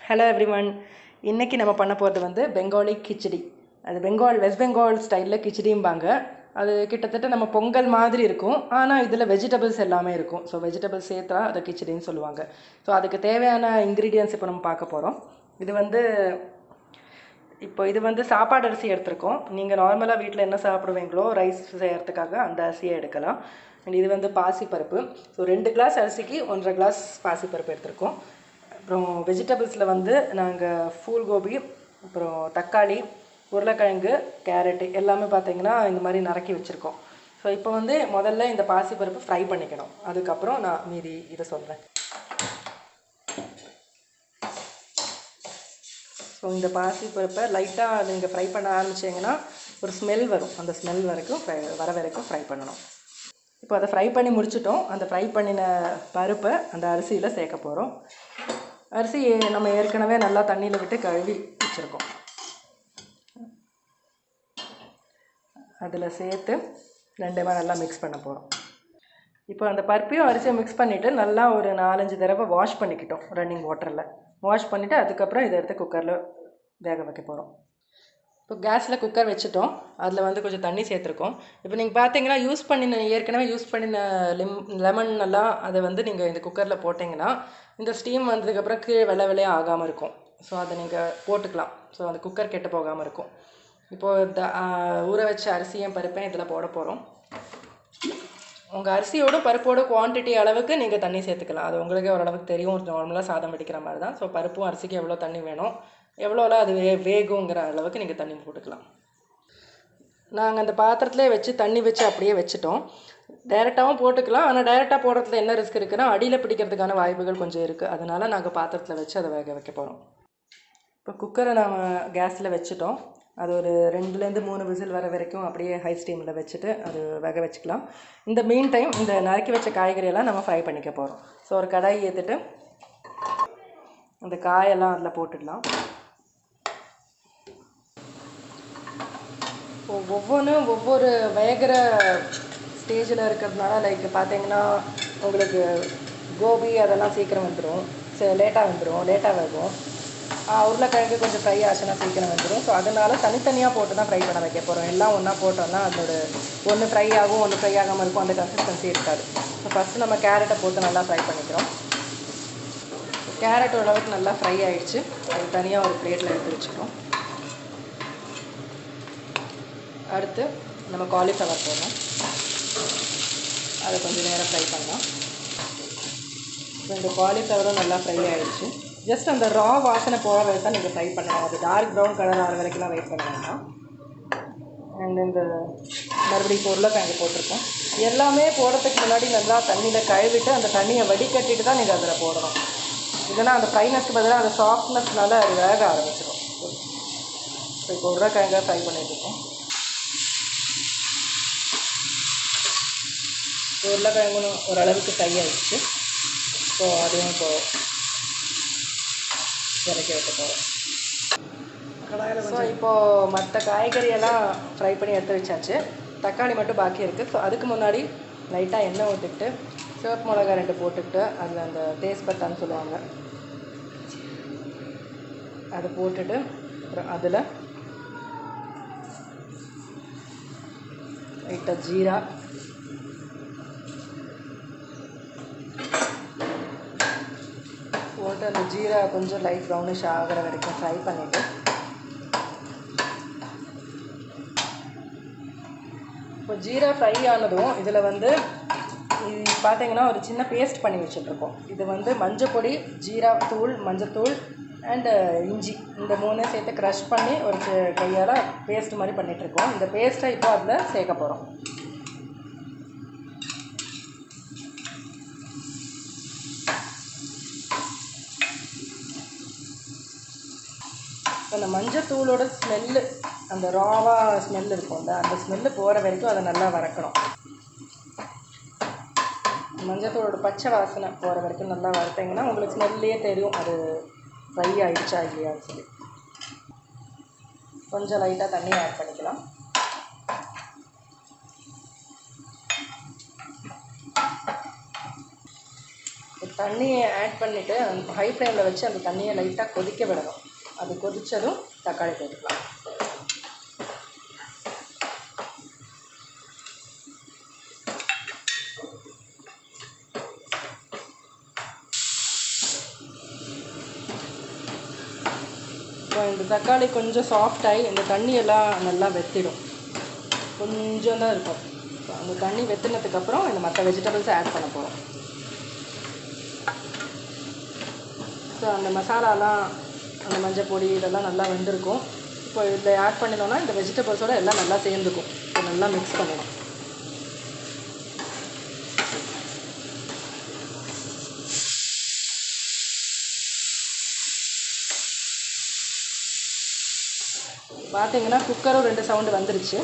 Hello everyone. இன்னைக்கு நம்ம பண்ண போறது வந்து பெங்காலி கிச்சடி. அது வெஸ்ட் பெங்கால் ஸ்டைல்ல கிச்சடிம்பாங்க. அது கிட்டத்தட்ட நம்ம பொங்கல் மாதிரி இருக்கும். ஆனா இதுல வெஜிடபிள்ஸ் எல்லாமே இருக்கும். ஸோ வெஜிடபிள்ஸ் சேர்த்தா அதை கிச்சடின்னு சொல்லுவாங்க. ஸோ அதுக்கு தேவையான இன்க்ரீடியன்ஸ் இப்போ நம்ம பார்க்க போறோம். இது வந்து சாப்பாடு அரிசி எடுத்திருக்கோம். நீங்கள் நார்மலாக வீட்டில் என்ன சாப்பிடுவீங்களோ ரைஸ் செய்யறதுக்காக அந்த அரிசியை எடுக்கலாம். இது வந்து பாசிப்பருப்பு. ஸோ 2 கிளாஸ் அரிசிக்கு 1.5 கிளாஸ் பாசிப்பருப்பு எடுத்திருக்கோம். அப்புறம் வெஜிடபிள்ஸில் வந்து நாங்கள் ஃபூல் கோபி, அப்புறம் தக்காளி, உருளைக்கிழங்கு, கேரட்டு எல்லாமே பார்த்தீங்கன்னா இந்த மாதிரி நறுக்கி வச்சுருக்கோம். ஸோ இப்போ வந்து முதல்ல இந்த பாசிப்பருப்பு ஃப்ரை பண்ணிக்கணும். அதுக்கப்புறம் நான் மீதி இதை சொல்கிறேன். ஸோ இந்த பாசிப்பருப்பை லைட்டாக நீங்கள் ஃப்ரை பண்ண ஆரம்பிச்சிங்கன்னா ஒரு ஸ்மெல் வரும். அந்த ஸ்மெல் வர வரைக்கும் ஃப்ரை பண்ணணும். இப்போ அதை ஃப்ரை பண்ணி முடிச்சிட்டோம். அந்த ஃப்ரை பண்ணின பருப்பை அந்த அரிசியில் சேர்க்க போகிறோம். அரிசி நம்ம ஏற்கனவே நல்லா தண்ணியில் விட்டு கழுவி வச்சுருக்கோம். அதில் சேர்த்து ரெண்டுமே நல்லா மிக்ஸ் பண்ண போகிறோம். இப்போ அந்த பருப்பையும் அரிசியும் மிக்ஸ் பண்ணிவிட்டு நல்லா ஒரு 4-5 தடவை வாஷ் பண்ணிக்கிட்டோம் ரன்னிங் வாட்டரில். வாஷ் பண்ணிவிட்டு அதுக்கப்புறம் இதை எடுத்து குக்கரில் வேக வைக்க போகிறோம். இப்போ கேஸில் குக்கர் வச்சுட்டோம். அதில் வந்து கொஞ்சம் தண்ணி சேர்த்துருக்கோம். இப்போ நீங்கள் பார்த்தீங்கன்னா ஏற்கனவே யூஸ் பண்ணின லெமன் எல்லாம் அதை வந்து நீங்கள் இந்த குக்கரில் போட்டிங்கன்னா இந்த ஸ்டீம் வந்ததுக்கப்புறம் கீழே வெள்ளையாக ஆகாமல் இருக்கும். ஸோ அதை நீங்கள் போட்டுக்கலாம். ஸோ அந்த குக்கர் கெட்டு போகாமல் இருக்கும். இப்போது ஊற வச்ச அரிசியும் பருப்பையும் இதில் போட போகிறோம். உங்கள் அரிசியோட பருப்போட குவான்டிட்டி அளவுக்கு நீங்கள் தண்ணி சேர்த்துக்கலாம். அது உங்களுக்கே ஓரளவுக்கு தெரியும். நார்மலாக சாதம் வடிக்கிற மாதிரி தான். ஸோ பருப்பும் அரிசிக்கு எவ்வளோ தண்ணி வேணும், எவ்வளோலாம் அது வேகுங்கிற அளவுக்கு நீங்கள் தண்ணி போட்டுக்கலாம். நாங்கள் அந்த பாத்திரத்துலேயே வச்சு தண்ணி வச்சு அப்படியே வச்சுட்டோம். டைரெக்டாகவும் போட்டுக்கலாம். ஆனால் டைரெக்டாக போடுறதுல என்ன ரிஸ்க் இருக்குன்னா அடியில் பிடிக்கிறதுக்கான வாய்ப்புகள் கொஞ்சம் இருக்குது. அதனால் நாங்கள் பாத்திரத்தில் வச்சு அதை வேக வைக்க போகிறோம். இப்போ குக்கரை நாம் கேஸில் வச்சுட்டோம். அது ஒரு 2-3 விசில் வர வரைக்கும் அப்படியே ஹை ஸ்டீமில் வச்சுட்டு அது வேக வச்சுக்கலாம். இந்த மீன் டைம் இந்த நறுக்கி வச்ச காய்கறியெல்லாம் நம்ம ஃப்ரை பண்ணிக்க போகிறோம். ஸோ ஒரு கடாய் ஏற்றிட்டு அந்த காயெல்லாம் அதில் போட்டுடலாம். ஒவ்வொன்றும் ஒவ்வொரு வேகிற ஸ்டேஜில் இருக்கிறதுனால லைக் பார்த்தீங்கன்னா உங்களுக்கு கோபி அதெல்லாம் சீக்கிரம் வந்துடும், லேட்டாக வேகும். உருளைக்கிழங்கு கொஞ்சம் ஃப்ரை ஆச்சுன்னா சீக்கிரம் வந்துடும். ஸோ அதனால் தனித்தனியாக போட்டு தான் ஃப்ரை பண்ண வைக்க போகிறோம். எல்லாம் ஒன்றா போட்டோம்னா அதோட ஒன்று ஃப்ரை ஆகும், ஒன்று ஃப்ரை ஆகாமல் இருக்கும். அந்த கன்சிஸ்டன்சி இருக்காது. ஸோ ஃபஸ்ட்டு நம்ம கேரட்டை போட்டு நல்லா ஃப்ரை பண்ணிக்கிறோம். கேரட் ஓரளவுக்கு நல்லா ஃப்ரை ஆகிடுச்சு. அது தனியாக ஒரு பிளேட்டில் எடுத்து வச்சுக்கிறோம். அடுத்து நம்ம காலிஃப்ளவர் போடணும். அதை கொஞ்சம் நேரம் ஃப்ரை பண்ணலாம். இந்த காலிஃப்ளவரும் நல்லா ஃப்ரை ஆகிடுச்சு. ஜஸ்ட் அந்த ரா வாசனை போகிற வரை தான் நீங்கள் ஃப்ரை பண்ணலாம். அது டார்க் ப்ரௌன் கலர் ஆகிற வரைக்கும்லாம் வெயிட் பண்ண வேண்டாம். அண்ட் இந்த மறுபடியும் உருளைக்கிழங்கு போட்டிருக்கோம். எல்லாமே போடுறதுக்கு முன்னாடி நல்லா தண்ணியில் கழுவிட்டு அந்த தண்ணியை வடிகட்டிட்டு தான் நீங்கள் அதில் போடணும். இல்லைன்னா அந்த ஃப்ரைனஸ்க்கு பதிலாக அந்த சாஃப்ட்னஸ்னால அது வேக ஆரம்பிச்சிடும். ஸோ இப்போ உருளைக்கிழங்காக ஃப்ரை பண்ணிட்டுருக்கோம். உருளைக்கிழங்குன்னு ஓரளவுக்கு ஃப்ரை ஆகிடுச்சு. ஸோ அதையும் இப்போது இறக்கி வைக்க போகிறோம். ஸோ இப்போது மற்ற காய்கறியெல்லாம் ஃப்ரை பண்ணி எடுத்து வச்சாச்சு. தக்காளி மட்டும் பாக்கி இருக்குது. ஸோ அதுக்கு முன்னாடி லைட்டாக எண்ணெய் ஊற்றிக்கிட்டு சிவப்பு மிளகாய் 2 போட்டுக்கிட்டு அதில் அந்த தேஸ்பத்தான்னு சொல்லுவாங்க அதை போட்டுட்டு அப்புறம் அதில் லைட்டாக ஜீரா, போட்டு அந்த ஜீரா கொஞ்சம் லைட் ப்ரௌனிஷ் ஆகிற வரைக்கும் ஃப்ரை பண்ணிவிட்டு இப்போ ஜீரா ஃப்ரை ஆனதும் இதில் வந்து இது பார்த்தீங்கன்னா ஒரு சின்ன பேஸ்ட் பண்ணி வச்சுட்ருக்கோம். இது வந்து மஞ்சப்பொடி, ஜீரா தூள், மஞ்சத்தூள் அண்டு இஞ்சி இந்த 3 சேர்த்து க்ரஷ் பண்ணி ஒரு கையால் பேஸ்ட் மாதிரி பண்ணிகிட்ருக்கோம். இந்த பேஸ்ட்டை இப்போ அதில் சேர்க்க போகிறோம். அந்த மஞ்சத்தூளோட ஸ்மெல்லு, அந்த ராவாக ஸ்மெல் இருக்கும்ல, அந்த ஸ்மெல்லு போகிற வரைக்கும் அதை நல்லா வறுக்கணும். மஞ்சத்தூளோட பச்சை வாசனை போகிற வரைக்கும் நல்லா வறுத்தீங்கன்னா உங்களுக்கு ஸ்மெல்லே தெரியும் அது ஃப்ரை ஆகிடுச்சா இல்லையான்னு சொல்லி. கொஞ்சம் லைட்டாக தண்ணி ஆட் பண்ணிக்கலாம். தண்ணியை ஆட் பண்ணிவிட்டு ஹை ஃப்ளேமில் வச்சு அந்த தண்ணியை லைட்டாக கொதிக்க விடணும். அது கொதித்ததும் தக்காளி போட்டுக்கலாம். இப்போ இந்த தக்காளி கொஞ்சம் சாஃப்டாகி இந்த தண்ணியெல்லாம் நல்லா வெத்திடும். கொஞ்சம் தான் இருக்கும். அந்த தண்ணி வெத்தினதுக்கப்புறம் இந்த மற்ற வெஜிடபிள்ஸை ஆட் பண்ண போகிறோம். ஸோ அந்த மசாலாலாம் அந்த மஞ்சள் பொடி இதெல்லாம் நல்லா வெந்திருக்கும். இப்போ இதில் ஆட் பண்ணினோன்னா இந்த வெஜிடபிள்ஸோடு எல்லாம் நல்லா சேர்ந்துக்கும். இப்போ நல்லா மிக்ஸ் பண்ணணும். பார்த்தீங்கன்னா குக்கரும் 2 சவுண்டு வந்துருச்சு.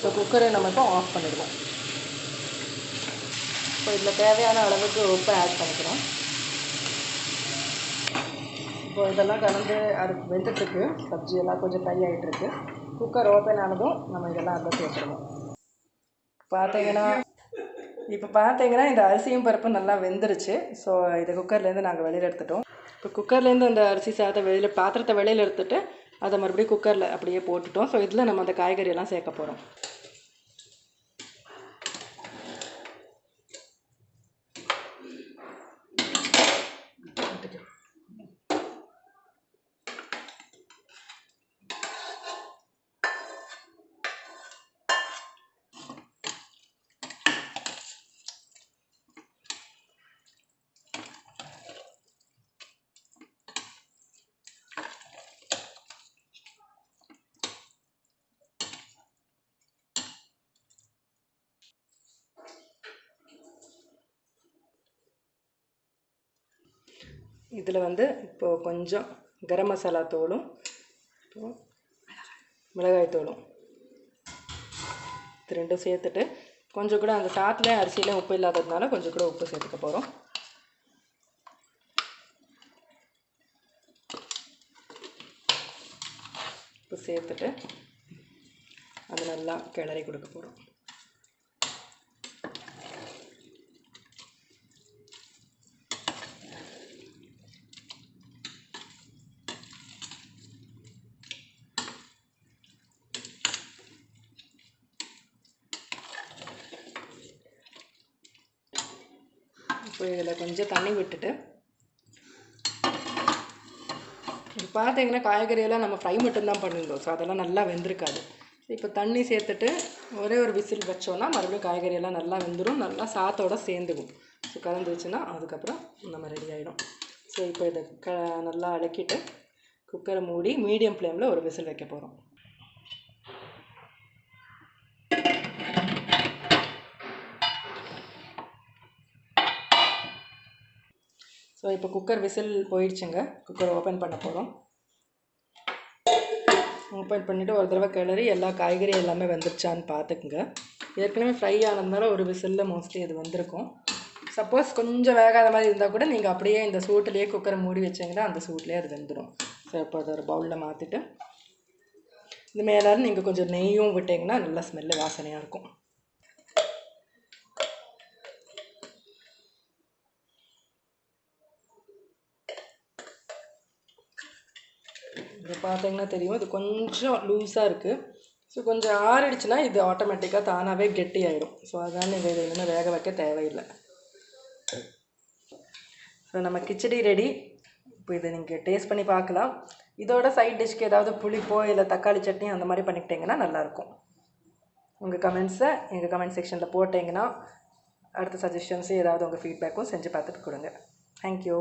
ஸோ குக்கரை நம்ம இப்போ ஆஃப் பண்ணிடுவோம். இப்போ இதில் தேவையான அளவுக்கு உப்பை ஆட் பண்ணிக்கிறோம். இப்போ இதெல்லாம் கலந்து அது வெந்துட்டுருக்கு. சப்ஜி எல்லாம் கொஞ்சம் ஃப்ரை ஆகிட்டுருக்கு. குக்கர் ஓப்பன் ஆனதும் நம்ம இதெல்லாம் அதில் சேர்த்துருவோம். இப்போ பார்த்தீங்கன்னா இந்த அரிசியும் பருப்பும் நல்லா வெந்துருச்சு. ஸோ இதை குக்கர்லேருந்து நாங்கள் வெளியில் எடுத்துட்டோம். இப்போ குக்கர்லேருந்து அந்த அரிசி சாதத்தை பாத்திரத்தை வெளியில் எடுத்துகிட்டு அதை மறுபடியும் குக்கரில் அப்படியே போட்டுட்டோம். ஸோ இதில் நம்ம அந்த காய்கறியெல்லாம் சேர்க்க போகிறோம். இதில் இப்போது கொஞ்சம் கரம் மசாலா தூளும் மிளகாய் தூளும் இது ரெண்டும் சேர்த்துட்டு கொஞ்சம் கூட அந்த சாத்துலேயும் அரிசியிலையும் உப்பு இல்லாததுனால கொஞ்சம் கூட உப்பு சேர்த்துக்க போகிறோம். உப்பு சேர்த்துட்டு அது நல்லா கிளறி கொடுக்க போகிறோம். இப்போ இதில் கொஞ்சம் தண்ணி விட்டுட்டு இது பார்த்தீங்கன்னா காய்கறியெல்லாம் நம்ம ஃப்ரை மட்டும்தான் பண்ணியிருந்தோம். ஸோ அதெல்லாம் நல்லா வெந்திருக்காது. இப்போ தண்ணி சேர்த்துட்டு ஒரே ஒரு விசில் வச்சோன்னா மறுபடியும் காய்கறியெல்லாம் நல்லா வெந்துடும். நல்லா சாத்தோடு சேர்ந்துக்கும். ஸோ கலந்துச்சுன்னா அதுக்கப்புறம் நம்ம ரெடி ஆகிடும். ஸோ இப்போ இதை நல்லா அடக்கிட்டு குக்கரை மூடி மீடியம் ஃப்ளேமில் ஒரு விசில் வைக்க போகிறோம். ஸோ இப்போ குக்கர் விசில் போயிடுச்சுங்க. குக்கர் ஓப்பன் பண்ண போகிறோம். ஓப்பன் பண்ணிவிட்டு ஒரு தடவை கிளறி எல்லா காய்கறி எல்லாமே வெந்துருச்சான்னு பார்த்துக்குங்க. ஏற்கனவே ஃப்ரை ஆனதுனால ஒரு விசிலில் மோஸ்ட்லி இது வந்திருக்கும். சப்போஸ் கொஞ்சம் வேகாத மாதிரி இருந்தால் கூட நீங்கள் அப்படியே இந்த சூட்டிலேயே குக்கரை மூடி வச்சிங்கன்னா அந்த சூட்லேயே அது வெந்துடும். ஸோ இப்போ அதை ஒரு பவுலில் மாற்றிட்டு இந்த மேலே நீங்கள் கொஞ்சம் நெய்யும் விட்டிங்கன்னா நல்லா ஸ்மெல்லு வாசனையாக இருக்கும். இது பார்த்தீங்கன்னா தெரியும், இது கொஞ்சம் லூஸாக இருக்குது. ஸோ கொஞ்சம் ஆறிடுச்சுன்னா இது ஆட்டோமேட்டிக்காக தானாகவே கெட்டி ஆகிடும். ஸோ அதனால் நீங்கள் இதை இன்னும் வேக வைக்க தேவையில்லை. ஸோ நம்ம கிச்சடி ரெடி. இப்போ இதை நீங்கள் டேஸ்ட் பண்ணி பார்க்கலாம். இதோட சைட் டிஷ்க்கு ஏதாவது புளிப்போ இல்லை தக்காளி சட்னி அந்த மாதிரி பண்ணிக்கிட்டிங்கன்னா நல்லாயிருக்கும். உங்கள் கமெண்ட்ஸை எங்கள் கமெண்ட் செக்ஷனில் போட்டிங்கன்னா அடுத்த சஜஷன்ஸு ஏதாவது உங்கள் ஃபீட்பேக்கும் செஞ்சு பார்த்துட்டு கொடுங்க. தேங்க்யூ.